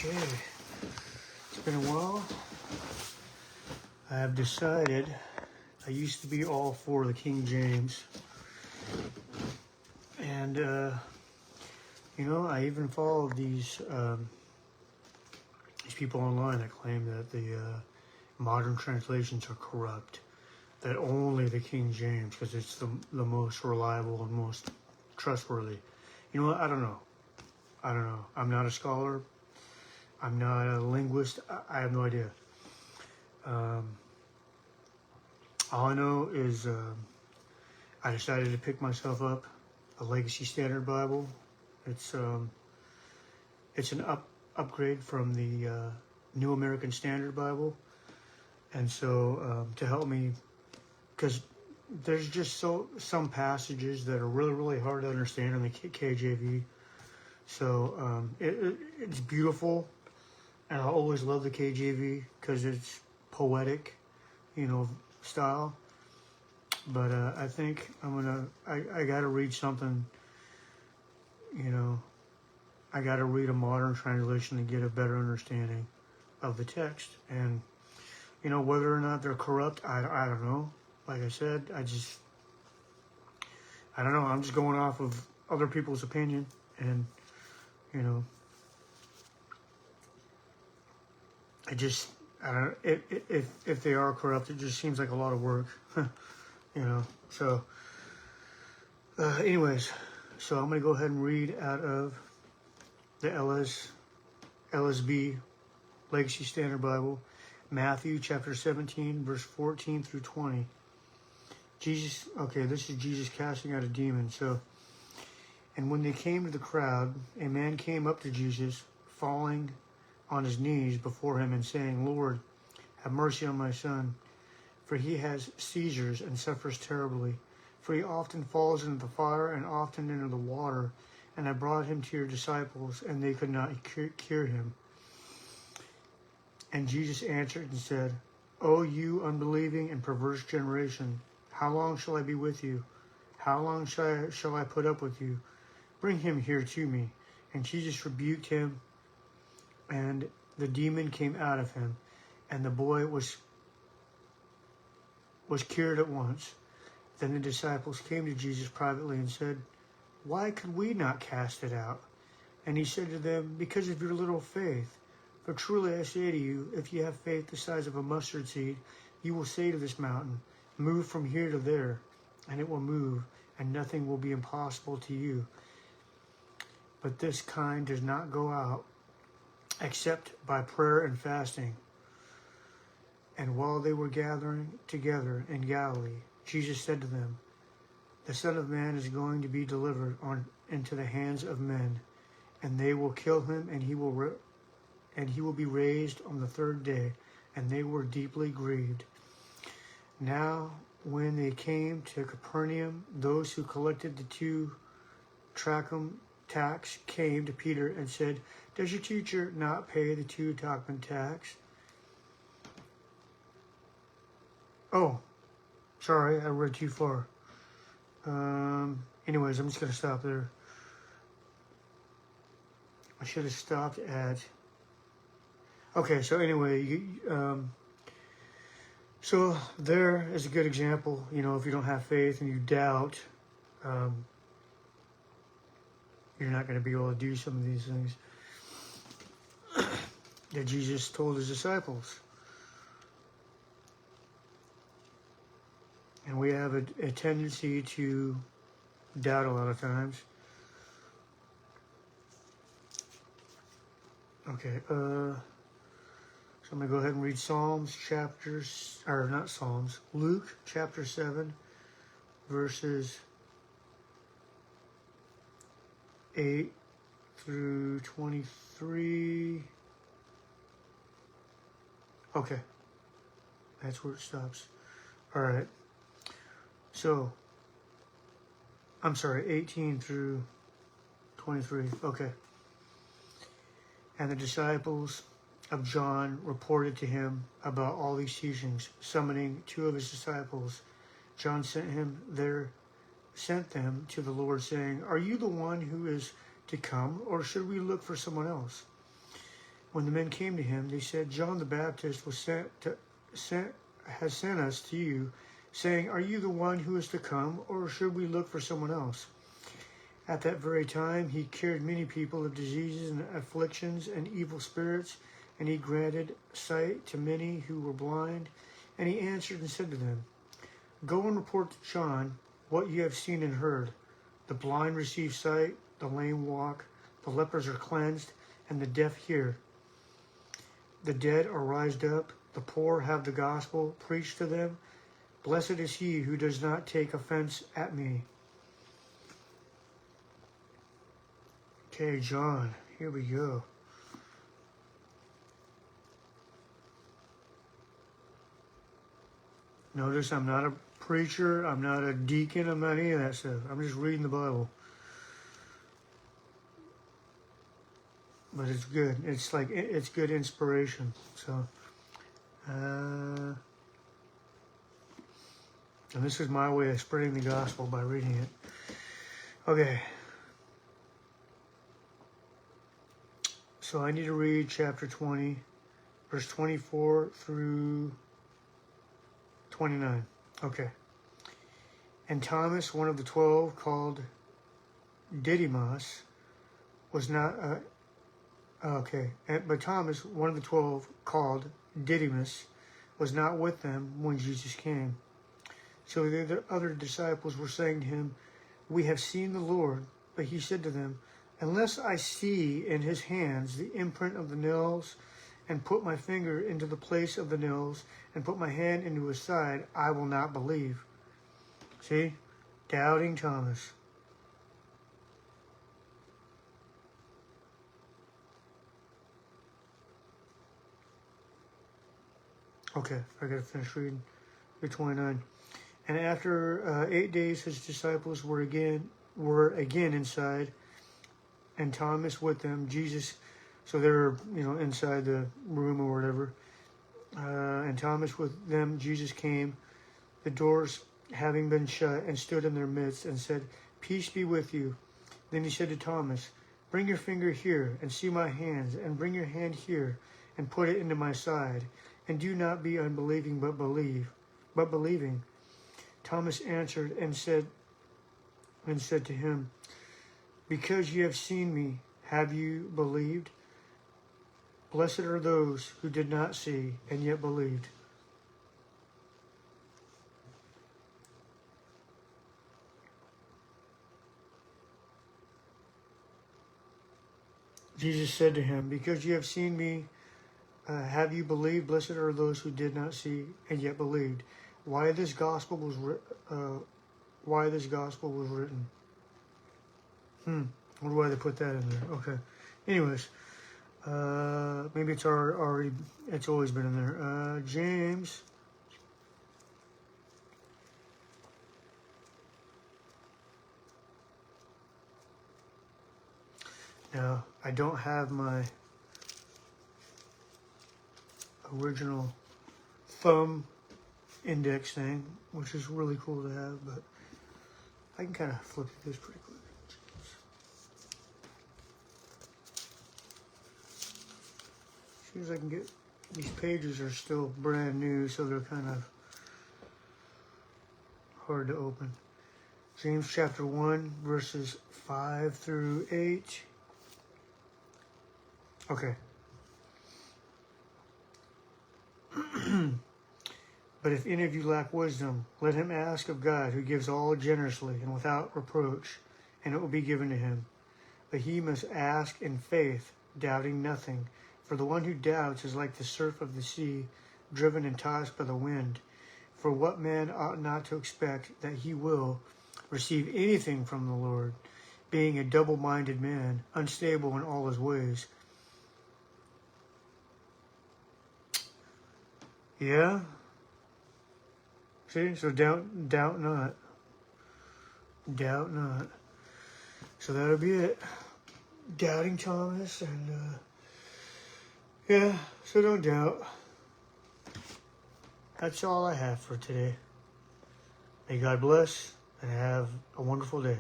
Okay, it's been a while. I have decided, I used to be all for the King James. And, I even followed these people online that claim that the modern translations are corrupt. That only the King James, because it's the most reliable and most trustworthy. You know what? I don't know. I'm not a scholar. I'm not a linguist. I have no idea. All I know is I decided to pick myself up a Legacy Standard Bible. It's an upgrade from the New American Standard Bible, and so to help me, because there's just some passages that are really hard to understand in the KJV. So it's beautiful, and I always love the KJV because it's poetic, style. But I think I got to read something, I got to read a modern translation to get a better understanding of the text. And, whether or not they're corrupt, I don't know. Like I said, I don't know. I'm just going off of other people's opinion. And, I don't know. If they are corrupt, it just seems like a lot of work. So anyways, so I'm going to go ahead and read out of the LSB, Legacy Standard Bible, Matthew chapter 17, verse 14 through 20. This is Jesus casting out a demon. So, and when they came to the crowd, a man came up to Jesus, falling on his knees before him and saying, "Lord, have mercy on my son, for he has seizures and suffers terribly. For he often falls into the fire and often into the water. And I brought him to your disciples, and they could not cure him." And Jesus answered and said, "O you unbelieving and perverse generation, how long shall I be with you? How long shall I put up with you? Bring him here to me." And Jesus rebuked him, and the demon came out of him, and the boy was cured at once. Then the disciples came to Jesus privately and said, "Why could we not cast it out?" And he said to them, "Because of your little faith. For truly I say to you, if you have faith the size of a mustard seed, you will say to this mountain, 'Move from here to there,' and it will move, and nothing will be impossible to you. But this kind does not go out except by prayer and fasting." And while they were gathering together in Galilee, Jesus said to them, "The Son of Man is going to be delivered into the hands of men, and they will kill him, and he will be raised on the third day." And they were deeply grieved. Now, when they came to Capernaum, those who collected the 2 drachm tax came to Peter and said, "Does your teacher not pay the 2 drachm tax?" Oh, sorry, I read too far. Anyways, I'm just going to stop there. I should have stopped at... Okay, so anyway, so there is a good example. If you don't have faith and you doubt, you're not going to be able to do some of these things that Jesus told his disciples. And we have a tendency to doubt a lot of times. Okay, so I'm going to go ahead and read Luke chapter 7, verses 8 through 23. Okay, that's where it stops. All right. So, I'm sorry, 18 through 23. Okay. And the disciples of John reported to him about all these teachings. Summoning 2 of his disciples, John sent them to the Lord, saying, "Are you the one who is to come, or should we look for someone else?" When the men came to him, they said, John the Baptist has sent us to you, saying, are you the one who is to come, or should we look for someone else? At that very time, he cured many people of diseases and afflictions and evil spirits, and he granted sight to many who were blind. And he answered and said to them, go and report to John what you have seen and heard. The blind receive sight, the lame walk, the lepers are cleansed, and the deaf hear. The dead are raised up, the poor have the gospel preached to them. Blessed is he who does not take offense at me. Okay, John, here we go. Notice I'm not a preacher, I'm not a deacon, I'm not any of that stuff. I'm just reading the Bible. But it's good. It's good inspiration. So, and this is my way of spreading the gospel by reading it. Okay. So I need to read chapter 20, verse 24 through 29. Okay. And Thomas, one of the 12, called Didymus, was not... But Thomas, one of the 12, called Didymus, was not with them when Jesus came. So the other disciples were saying to him, we have seen the Lord. But he said to them, unless I see in his hands the imprint of the nails, and put my finger into the place of the nails, and put my hand into his side, I will not believe. See? Doubting Thomas. Okay, I gotta finish reading. 29. And after 8 days, his disciples were again inside, and Thomas with them. Jesus, so they're inside the room or whatever. And Thomas with them. Jesus came, the doors having been shut, and stood in their midst, and said, peace be with you. Then he said to Thomas, bring your finger here, and see my hands, and bring your hand here, and put it into my side. And do not be unbelieving, but believing. Thomas answered and said to him, because you have seen me, have you believed? Blessed are those who did not see and yet believed. Jesus said to him, because you have seen me, have you believed? Blessed are those who did not see and yet believed. Why this gospel was written? Wonder why they put that in there. Okay. Anyways, maybe it's already. It's always been in there. James. Now I don't have my original thumb index thing, which is really cool to have, but I can kind of flip through this pretty quick. As soon as I can get, these pages are still brand new, so they're kind of hard to open. James chapter 1, verses 5 through 8. Okay. But if any of you lack wisdom, let him ask of God, who gives all generously and without reproach, and it will be given to him. But he must ask in faith, doubting nothing. For the one who doubts is like the surf of the sea, driven and tossed by the wind. For what man ought not to expect that he will receive anything from the Lord, being a double-minded man, unstable in all his ways. Yeah? See? So doubt not. Doubt not. So that'll be it. Doubting Thomas, and yeah, so don't doubt. That's all I have for today. May God bless, and have a wonderful day.